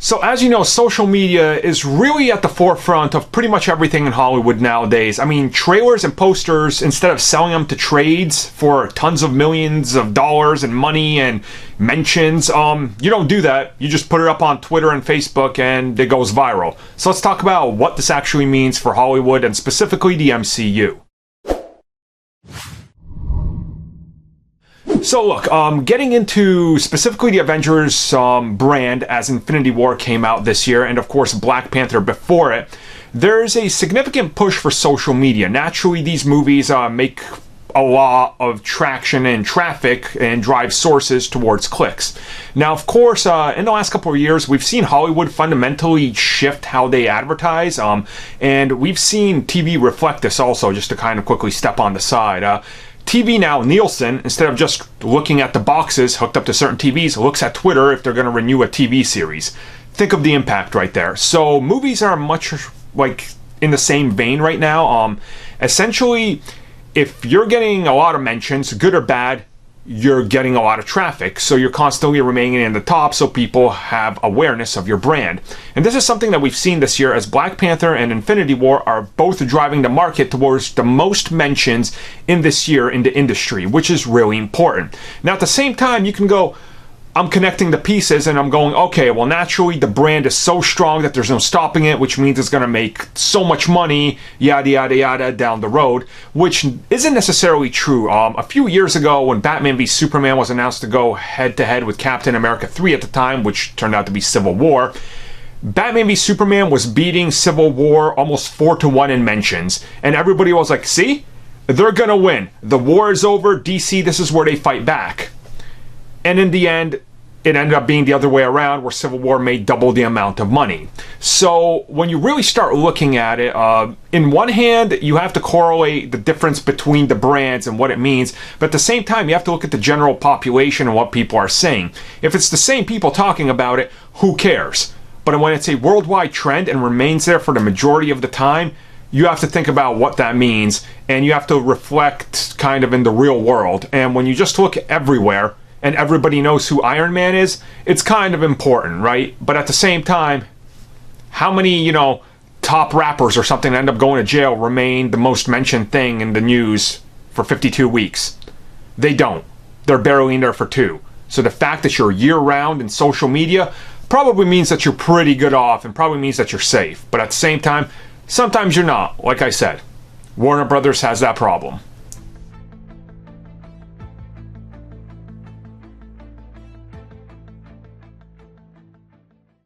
So as you know, social media is really at the forefront of pretty much everything in Hollywood nowadays. I mean, trailers and posters, instead of selling them to trades for tons of millions of dollars and money and mentions, you don't do that. You just put it up on Twitter and Facebook and it goes viral. So let's talk about what this actually means for Hollywood and specifically the MCU. So look, getting into specifically the Avengers brand as Infinity War came out this year, and of course Black Panther before it, there's a significant push for social media. Naturally, these movies make a lot of traction and traffic and drive sources towards clicks. Now, of course, in the last couple of years, we've seen Hollywood fundamentally shift how they advertise, and we've seen TV reflect this also, just to kind of quickly step on the side. TV now, Nielsen, instead of just looking at the boxes hooked up to certain TVs, looks at Twitter if they're going to renew a TV series. Think of the impact right there. So movies are much like in the same vein right now. Essentially, if you're getting a lot of mentions, good or bad, you're getting a lot of traffic, so you're constantly remaining in the top so people have awareness of your brand. And this is something that we've seen this year as Black Panther and Infinity War are both driving the market towards the most mentions in this year in the industry, which is really important. Now at the same time, you can go, I'm connecting the pieces and I'm going, okay, well naturally the brand is so strong that there's no stopping it, which means it's going to make so much money, yada yada yada, down the road, which isn't necessarily true. A few years ago when Batman v Superman was announced to go head to head with Captain America 3 at the time, which turned out to be Civil War, Batman v Superman was beating Civil War almost 4-1 in mentions, and everybody was like, see? They're gonna win. The war is over, DC, this is where they fight back. And in the end, it ended up being the other way around, where Civil War made double the amount of money. So when you really start looking at it, in one hand, you have to correlate the difference between the brands and what it means, but at the same time, you have to look at the general population and what people are saying. If it's the same people talking about it, who cares? But when it's a worldwide trend and remains there for the majority of the time, you have to think about what that means, and you have to reflect kind of in the real world. And when you just look everywhere, and everybody knows who Iron Man is, it's kind of important, right? But at the same time, how many, top rappers or something that end up going to jail remain the most mentioned thing in the news for 52 weeks? They don't. They're barely in there for 2. So the fact that you're year-round in social media probably means that you're pretty good off and probably means that you're safe. But at the same time, sometimes you're not. Like I said, Warner Brothers has that problem.